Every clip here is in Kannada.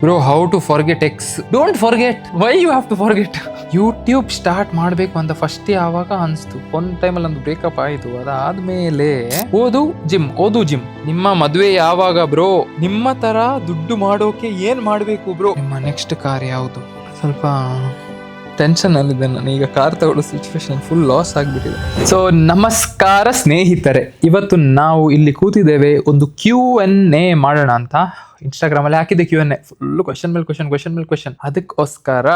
Bro, how to forget ex? Don't forget. Why you have to forget? YouTube start ಮಾಡ್ಬೇಕು ಅಂತ ಫಸ್ಟ್ ಯಾವಾಗ ಅನ್ಸ್ತು? ಒಂದ್ ಟೈಮಲ್ಲಿ ಒಂದು ಬ್ರೇಕಪ್ ಆಯ್ತು. ಅದಾದ್ಮೇಲೆ ಓದು ಜಿಮ್. ನಿಮ್ಮ ಮದ್ವೆ ಯಾವಾಗ ಬ್ರೋ? ನಿಮ್ಮ ತರ ದುಡ್ಡು ಮಾಡೋಕೆ ಏನ್ ಮಾಡ್ಬೇಕು ಬ್ರೋ? ನಿಮ್ಮ ನೆಕ್ಸ್ಟ್ ಕಾರ್ ಯಾವುದು? ಸ್ವಲ್ಪ ಟೆನ್ಷನ್ ಅಲ್ಲಿದೆ ನಾನು. ಈಗ ಕಾರ್ ತಗೊಳ್ಳೋ ಸಿಚುವೇಶನ್ ಫುಲ್ ಲಾಸ್ ಆಗಿಬಿಟ್ಟಿದೆ. ಸೊ ನಮಸ್ಕಾರ ಸ್ನೇಹಿತರೆ, ಇವತ್ತು ನಾವು ಇಲ್ಲಿ ಕೂತಿದ್ದೇವೆ ಒಂದು Q&A ಮಾಡೋಣ ಅಂತ. ಇನ್ಸ್ಟಾಗ್ರಾಮ್ ಅಲ್ಲಿ ಹಾಕಿದ್ದೆ Q&A, ಫುಲ್ ಕ್ವಶನ್ ಮೇಲೆ ಕ್ವಶನ್. ಅದಕ್ಕೋಸ್ಕರ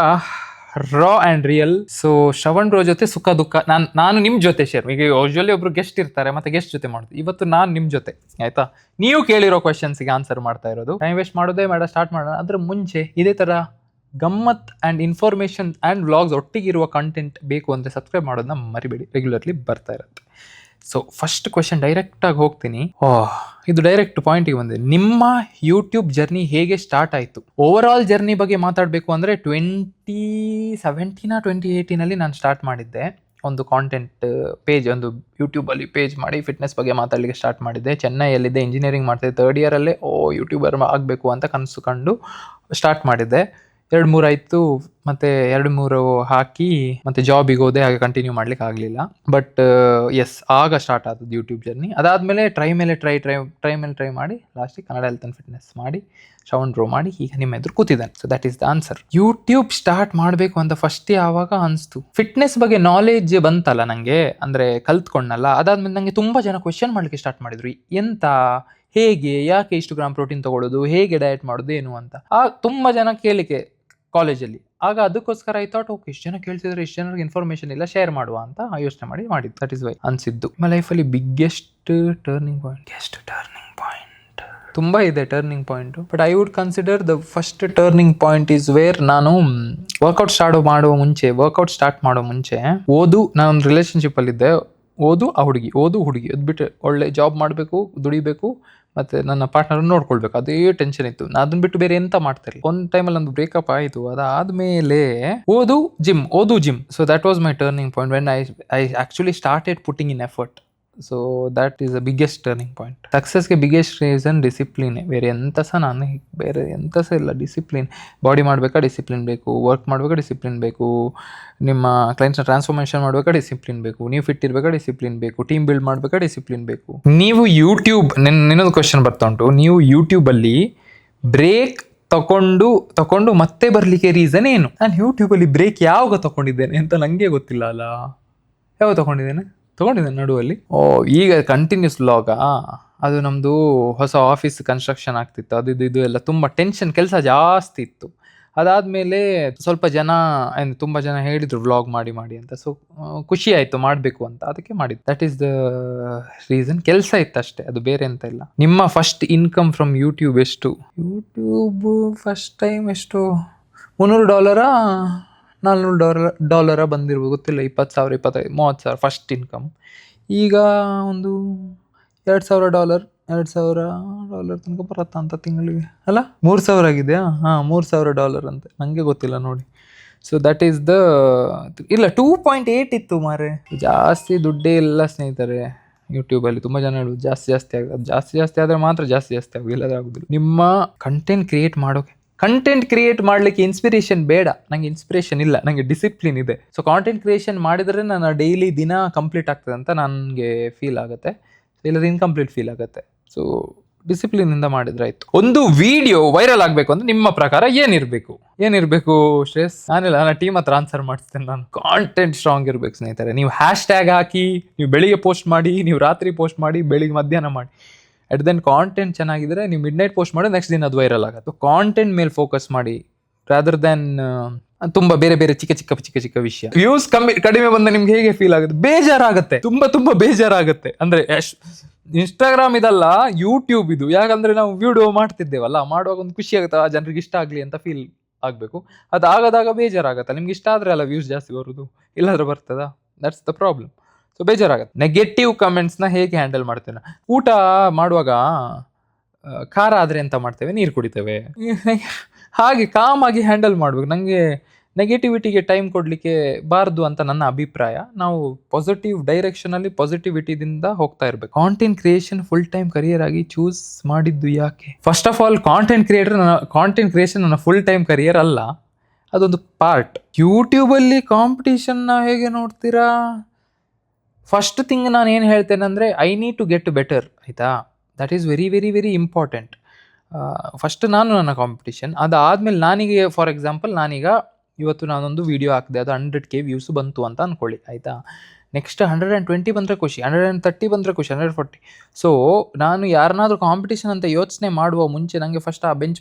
raw and real. So Shravan bro ಜೊತೆ ಸುಖ ದುಃಖ ನಾನು ನಿಮ್ ಜೊತೆ ಶೇರ್. ಈಗ ಯೂಶುವಲಿ ಒಬ್ರು ಗೆಸ್ಟ್ ಇರ್ತಾರೆ, ಮತ್ತೆ ಗೆಸ್ಟ್ ಜೊತೆ ಮಾಡೋದು. ಇವತ್ತು ನಾನು ನಿಮ್ ಜೊತೆ, ಆಯ್ತಾ? ನೀವು ಕೇಳಿರೋ ಕ್ವಶನ್ಸ್ಗೆ ಆನ್ಸರ್ ಮಾಡ್ತಾ ಇರೋದು. ಟೈಮ್ ವೇಸ್ಟ್ ಮಾಡೋದೇ ಬೇಡ, ಸ್ಟಾರ್ಟ್ ಮಾಡೋಣ. ಅದ್ರ ಮುಂಚೆ ಇದೇ ತರ ಗಮ್ಮತ್ ಅಂಡ್ ಇನ್ಫಾರ್ಮೇಶನ್ ಅಂಡ್ ವ್ಲಾಗ್ಸ್ ಒಟ್ಟಿಗಿರುವ ಕಂಟೆಂಟ್ ಬೇಕು ಅಂದರೆ ಸಬ್ಸ್ಕ್ರೈಬ್ ಮಾಡೋದನ್ನ ಮರಿಬೇಡಿ, ರೆಗ್ಯುಲರ್ಲಿ ಬರ್ತಾ ಇರುತ್ತೆ. ಸೊ ಫಸ್ಟ್ ಕ್ವೆಶನ್ ಡೈರೆಕ್ಟ್ ಆಗಿ ಹೋಗ್ತೀನಿ. ಇದು ಡೈರೆಕ್ಟ್ ಪಾಯಿಂಟಿಗೆ ಬಂದಿದೆ. ನಿಮ್ಮ ಯೂಟ್ಯೂಬ್ ಜರ್ನಿ ಹೇಗೆ ಸ್ಟಾರ್ಟ್ ಆಯಿತು? ಓವರ್ ಆಲ್ ಜರ್ನಿ ಬಗ್ಗೆ ಮಾತಾಡಬೇಕು ಅಂದರೆ 2018 ನಾನು ಸ್ಟಾರ್ಟ್ ಮಾಡಿದ್ದೆ. ಒಂದು ಕಾಂಟೆಂಟ್ ಪೇಜ್, ಒಂದು ಯೂಟ್ಯೂಬಲ್ಲಿ ಪೇಜ್ ಮಾಡಿ ಫಿಟ್ನೆಸ್ ಬಗ್ಗೆ ಮಾತಾಡಲಿಕ್ಕೆ ಸ್ಟಾರ್ಟ್ ಮಾಡಿದ್ದೆ. ಚೆನ್ನೈಯಲ್ಲಿದ್ದೆ, ಇಂಜಿನಿಯರಿಂಗ್ ಮಾಡ್ತಿದ್ದೆ. 3rd ಇಯರಲ್ಲೇ ಯೂಟ್ಯೂಬರ್ ಆಗಬೇಕು ಅಂತ ಕನಸು ಕಂಡು ಸ್ಟಾರ್ಟ್ ಮಾಡಿದ್ದೆ. 2-3 ಆಯಿತು, ಮತ್ತೆ 2-3 ಹಾಕಿ ಮತ್ತೆ ಜಾಬಿಗೆ ಹೋದೆ. ಹಾಗೆ ಕಂಟಿನ್ಯೂ ಮಾಡ್ಲಿಕ್ಕೆ ಆಗಲಿಲ್ಲ. ಬಟ್ ಎಸ್, ಆಗ ಸ್ಟಾರ್ಟ್ ಆದದ್ದು ಯೂಟ್ಯೂಬ್ ಜರ್ನಿ. ಅದಾದಮೇಲೆ ಟ್ರೈ ಮಾಡಿ ಲಾಸ್ಟಿಗೆ ಕನ್ನಡ ಹೆಲ್ತ್ ಆ್ಯಂಡ್ ಫಿಟ್ನೆಸ್ ಮಾಡಿ ಶ್ರವಣ್ ಬ್ರೋ ಮಾಡಿ ಈಗ ನಿಮ್ಮ ಎದುರು ಕೂತಿದ್ದಾನೆ. So that is the answer. YouTube start ಮಾಡಬೇಕು ಅಂತ ಫಸ್ಟ್ ಯಾವಾಗ ಅನಿಸ್ತು? ಫಿಟ್ನೆಸ್ ಬಗ್ಗೆ ನಾಲೆಜ್ ಬಂತಲ್ಲ ನನಗೆ, ಅಂದರೆ ಕಲ್ತ್ಕೊಂಡಲ್ಲ. ಅದಾದ್ಮೇಲೆ ನನಗೆ ತುಂಬ ಜನ ಕ್ವೆಶನ್ ಮಾಡಲಿಕ್ಕೆ ಸ್ಟಾರ್ಟ್ ಮಾಡಿದ್ರು. ಎಂತ, ಹೇಗೆ, ಯಾಕೆ ಇಷ್ಟು ಗ್ರಾಮ್ ಪ್ರೋಟೀನ್ ತಗೊಳ್ಳೋದು, ಹೇಗೆ ಡಯಟ್ ಮಾಡೋದು, ಏನು ಅಂತ ತುಂಬ ಜನ ಕೇಳಿಕೆ ಕಾಲೇಜಲ್ಲಿ. ಆಗ ಅದಕ್ಕೋಸ್ಕರ ಐ ಥಾಟ್, ಓಕೆ, ಇಷ್ಟು ಜನ ಕೇಳ್ತಿದ್ರೆ ಇಷ್ಟು ಜನರಿಗೆ ಇನ್ಫಾರ್ಮೇಶನ್ ಇಲ್ಲ, ಶೇರ್ ಮಾಡುವ ಅಂತ ಯೋಚನೆ ಮಾಡಿದ್ದು. ದಟ್ ಇಸ್ ವೈ ಅನ್ಸಿದ್ದು. ನಿಮ್ಮ ಲೈಫಲ್ಲಿ ಬಿಗ್ಗೆಸ್ಟ್ ಟರ್ನಿಂಗ್ ಪಾಯಿಂಟ್ ತುಂಬ ಇದೆ turning point. But I would consider the first turning point is where ನಾನು ವರ್ಕೌಟ್ ಸ್ಟಾರ್ಟ್ ಮಾಡೋ ಮುಂಚೆ ನಾನೊಂದು ರಿಲೇಶನ್ಶಿಪ್ ಅಲ್ಲಿದ್ದೆ. ಓದು ಹುಡುಗಿ ಅದ್ಬಿಟ್ಟು ಒಳ್ಳೆ ಜಾಬ್ ಮಾಡಬೇಕು, ದುಡಿಬೇಕು, ಮತ್ತೆ ನನ್ನ ಪಾರ್ಟ್ನರ್ ನೋಡ್ಕೊಳ್ಬೇಕು, ಅದೇ ಟೆನ್ಷನ್ ಇತ್ತು. ನಾನು ಅದನ್ನ ಬಿಟ್ಟು ಬೇರೆ ಎಂತ ಮಾಡ್ತಾರೆ. ಒಂದು ಟೈಮಲ್ಲಿ ಒಂದು ಬ್ರೇಕಪ್ ಆಯಿತು. ಅದಾದ್ಮೇಲೆ ಓದು gym. So that was my turning point when I actually started putting in effort. So that is the biggest turning point. ಸಕ್ಸಸ್ಗೆ ಬಿಗ್ಗೆಸ್ಟ್ ರೀಸನ್ ಡಿಸಿಪ್ಲಿನ್. ಬೇರೆ ಎಂತ ಸಹ ಇಲ್ಲ. ಡಿಸಿಪ್ಲಿನ್. ಬಾಡಿ ಮಾಡಬೇಕಾ ಡಿಸಿಪ್ಲಿನ್ ಬೇಕು, ವರ್ಕ್ ಮಾಡಬೇಕಾ ಡಿಸಿಪ್ಲಿನ್ ಬೇಕು, ನಿಮ್ಮ ಕ್ಲೈಂಟ್ಸ್ನ ಟ್ರಾನ್ಸ್ಫಾರ್ಮೇಷನ್ ಮಾಡಬೇಕಾ ಡಿಸಿಪ್ಲಿನ್ ಬೇಕು, ನೀವು ಫಿಟ್ ಇರಬೇಕಾ ಡಿಸಿಪ್ಲಿನ್ ಬೇಕು, ಟೀಮ್ ಬಿಲ್ಡ್ ಮಾಡಬೇಕಾ ಡಿಸಿಪ್ಲಿನ್ ಬೇಕು. ನೀವು ಯೂಟ್ಯೂಬ್, ಇನ್ನೊಂದು ಕ್ವಶನ್ ಬರ್ತಾ ಉಂಟು. ನೀವು ಯೂಟ್ಯೂಬಲ್ಲಿ ಬ್ರೇಕ್ ತಕೊಂಡು ಮತ್ತೆ ಬರಲಿಕ್ಕೆ ರೀಸನ್ ಏನು? ನಾನು ಯೂಟ್ಯೂಬಲ್ಲಿ ಬ್ರೇಕ್ ಯಾವಾಗ ತಗೊಂಡಿದ್ದೇನೆ ಅಂತ ನನಗೆ ಗೊತ್ತಿಲ್ಲ ಅಲ್ಲ. ಯಾವಾಗ ತಗೊಂಡಿದ್ದೇನೆ ನಡುವಲ್ಲಿ. ಈಗ ಕಂಟಿನ್ಯೂಸ್ ವ್ಲಾಗ. ಅದು ನಮ್ಮದು ಹೊಸ ಆಫೀಸ್ ಕನ್ಸ್ಟ್ರಕ್ಷನ್ ಆಗ್ತಿತ್ತು. ಅದು ಇದು ಎಲ್ಲ ತುಂಬ ಟೆನ್ಷನ್, ಕೆಲಸ ಜಾಸ್ತಿ ಇತ್ತು. ಅದಾದಮೇಲೆ ಸ್ವಲ್ಪ ತುಂಬ ಜನ ಹೇಳಿದರು ವ್ಲಾಗ್ ಮಾಡಿ ಅಂತ. ಸೊ ಖುಷಿ ಆಯಿತು ಮಾಡಬೇಕು ಅಂತ, ಅದಕ್ಕೆ ಮಾಡಿದ್ದು. That is the reason. ಕೆಲಸ ಇತ್ತು ಅಷ್ಟೇ, ಅದು ಬೇರೆ ಅಂತ ಇಲ್ಲ. ನಿಮ್ಮ ಫಸ್ಟ್ ಇನ್ಕಮ್ ಫ್ರಮ್ ಯೂಟ್ಯೂಬ್ ಎಷ್ಟು? ಯೂಟ್ಯೂಬ್ ಫಸ್ಟ್ ಟೈಮ್ ಎಷ್ಟು, $300 $400 ಬಂದಿರ್ಬೋದು, ಗೊತ್ತಿಲ್ಲ. $20,000 $25,000 $30,000 ಫಸ್ಟ್ ಇನ್ಕಮ್. ಈಗ ಒಂದು $2,000 ತನಕ ಬರುತ್ತಾ ಅಂತ ತಿಂಗಳಿಗೆ, ಅಲ್ಲ? $3,000 ಆಗಿದೆಯಾ? ಹಾಂ, $3,000 ಅಂತೆ, ನನಗೆ ಗೊತ್ತಿಲ್ಲ ನೋಡಿ. ಸೊ ದಟ್ ಈಸ್ ದ ಇಲ್ಲ, 2.8 ಇತ್ತು ಮಾರೆ. ಜಾಸ್ತಿ ದುಡ್ಡೇ ಇಲ್ಲ ಸ್ನೇಹಿತರೆ ಯೂಟ್ಯೂಬಲ್ಲಿ. ತುಂಬ ಜನ ಹೇಳೋದು ಜಾಸ್ತಿ ಆಗೋದು. ಜಾಸ್ತಿ ಆದರೆ ಮಾತ್ರ ಜಾಸ್ತಿ ಆಗೋದು, ಇಲ್ಲದ್ರೆ ಆಗೋದಿಲ್ಲ. ನಿಮ್ಮ ಕಂಟೆಂಟ್ ಕ್ರಿಯೇಟ್ ಮಾಡಲಿಕ್ಕೆ ಇನ್ಸ್ಪಿರೇಷನ್ ಬೇಡ. ನನಗೆ ಇನ್ಸ್ಪಿರೇಷನ್ ಇಲ್ಲ, ನನಗೆ ಡಿಸಿಪ್ಲಿನ್ ಇದೆ. ಸೊ ಕಾಂಟೆಂಟ್ ಕ್ರಿಯೇಷನ್ ಮಾಡಿದರೆ ನನ್ನ ಡೈಲಿ ದಿನ ಕಂಪ್ಲೀಟ್ ಆಗ್ತದೆ ಅಂತ ನನಗೆ ಫೀಲ್ ಆಗುತ್ತೆ, ಇಲ್ಲದ್ರೆ ಇನ್ಕಂಪ್ಲೀಟ್ ಫೀಲ್ ಆಗುತ್ತೆ. ಸೊ ಡಿಸಿಪ್ಲಿನಿಂದ ಮಾಡಿದ್ರೆ ಆಯಿತು. ಒಂದು ವಿಡಿಯೋ ವೈರಲ್ ಆಗಬೇಕು ಅಂದರೆ ನಿಮ್ಮ ಪ್ರಕಾರ ಏನಿರಬೇಕು ಶ್ರೇಯಸ್? ನಾನು ಟೀಮ್ ಹತ್ರ ಆನ್ಸರ್ ಮಾಡಿಸ್ತೇನೆ. ನಾನು ಕಾಂಟೆಂಟ್ ಸ್ಟ್ರಾಂಗ್ ಇರಬೇಕು ಸ್ನೇಹಿತರೆ. ನೀವು ಹ್ಯಾಶ್ಟ್ಯಾಗ್ ಹಾಕಿ, ನೀವು ಬೆಳಿಗ್ಗೆ ಪೋಸ್ಟ್ ಮಾಡಿ, ನೀವು ರಾತ್ರಿ ಪೋಸ್ಟ್ ಮಾಡಿ, ಬೆಳಿಗ್ಗೆ ಮಧ್ಯಾಹ್ನ ಮಾಡಿ. ಅಟ್ ದೆನ್ ಕಾಂಟೆಂಟ್ ಚೆನ್ನಾಗಿದ್ರೆ ನೀವು ಮಿಡ್ನೈಟ್ ಪೋಸ್ಟ್ ಮಾಡಿ, ನೆಕ್ಸ್ಟ್ ದಿನ ಅದು ವೈರಲ್ ಆಗುತ್ತೆ. ಕಾಂಟೆಂಟ್ ಮೇಲೆ ಫೋಕಸ್ ಮಾಡಿ, ರಾದರ್ ದೆನ್ ತುಂಬ ಬೇರೆ ಚಿಕ್ಕ ವಿಷಯ. ವ್ಯೂಸ್ ಕಡಿಮೆ ಬಂದ ನಿಮ್ಗೆ ಹೇಗೆ ಫೀಲ್ ಆಗುತ್ತೆ? ಬೇಜಾರಾಗುತ್ತೆ, ತುಂಬ ಬೇಜಾರಾಗುತ್ತೆ. ಅಂದ್ರೆ ಇನ್ಸ್ಟಾಗ್ರಾಮ್ ಇದಲ್ಲ, ಯೂಟ್ಯೂಬ್ ಇದು. ಯಾಕಂದ್ರೆ ನಾವು ವಿಡಿಯೋ ಮಾಡ್ತಿದ್ದೇವಲ್ಲ, ಮಾಡುವಾಗ ಒಂದು ಖುಷಿ ಆಗುತ್ತೆ, ಆ ಜನರಿಗೆ ಇಷ್ಟ ಆಗಲಿ ಅಂತ ಫೀಲ್ ಆಗಬೇಕು. ಅದು ಆಗದಾಗ ಬೇಜಾರಾಗತ್ತೆ. ನಿಮ್ಗೆ ಇಷ್ಟ ಆದರೆ ಅಲ್ಲ ವ್ಯೂಸ್ ಜಾಸ್ತಿ ಬರೋದು, ಇಲ್ಲಾಂದ್ರೆ ಬರ್ತದಾ? That's the problem. ಸೊ ಬೇಜಾರಾಗುತ್ತೆ. ನೆಗೆಟಿವ್ ಕಮೆಂಟ್ಸ್ನ ಹೇಗೆ ಹ್ಯಾಂಡಲ್ ಮಾಡ್ತೇನೆ? ಊಟ ಮಾಡುವಾಗ ಖಾರ ಆದರೆ ಎಂತ ಮಾಡ್ತೇವೆ? ನೀರು ಕುಡಿತೇವೆ. ಹಾಗೆ ಕಾಮಾಗಿ ಹ್ಯಾಂಡಲ್ ಮಾಡ್ಬೇಕು. ನನಗೆ ನೆಗೆಟಿವಿಟಿಗೆ ಟೈಮ್ ಕೊಡಲಿಕ್ಕೆ ಬಾರ್ದು ಅಂತ ನನ್ನ ಅಭಿಪ್ರಾಯ. ನಾವು ಪಾಸಿಟಿವ್ ಡೈರೆಕ್ಷನಲ್ಲಿ ಪಾಸಿಟಿವಿಟಿದಿಂದ ಹೋಗ್ತಾ ಇರಬೇಕು. Content creation full time career ಆಗಿ ಚೂಸ್ ಮಾಡಿದ್ದು ಯಾಕೆ? First of all content creation ನನ್ನ ಫುಲ್ ಟೈಮ್ ಕರಿಯರ್ ಅಲ್ಲ, ಅದೊಂದು ಪಾರ್ಟ್. ಯೂಟ್ಯೂಬಲ್ಲಿ ಕಾಂಪಿಟೇಷನ್ನ ಹೇಗೆ ನೋಡ್ತೀರಾ? ಫಸ್ಟ್ ಥಿಂಗ್ ನಾನು ಏನು ಹೇಳ್ತೇನೆ ಅಂದರೆ, I need to get better, ಆಯಿತಾ? That is very very very important. First ನಾನು ನನ್ನ ಕಾಂಪಿಟೇಷನ್, ಅದಾದಮೇಲೆ ನಾನೀಗ ಫಾರ್ ಎಕ್ಸಾಂಪಲ್ ನಾನೀಗ ಇವತ್ತು ನಾನೊಂದು ವೀಡಿಯೋ ಹಾಕಿದೆ, ಅದು 100K ವ್ಯೂಸ್ ಬಂತು ಅಂತ ಅಂದ್ಕೊಳ್ಳಿ, ಆಯಿತಾ? ನೆಕ್ಸ್ಟ್ 120 ಬಂದರೆ ಖುಷಿ, 130 ಬಂದರೆ ಖುಷಿ, 140. ಸೊ ನಾನು ಯಾರನ್ನಾದ್ರೂ ಕಾಂಪಿಟೇಷನ್ ಅಂತ ಯೋಚನೆ ಮಾಡುವ ಮುಂಚೆ ನನಗೆ ಫಸ್ಟ್ ಆ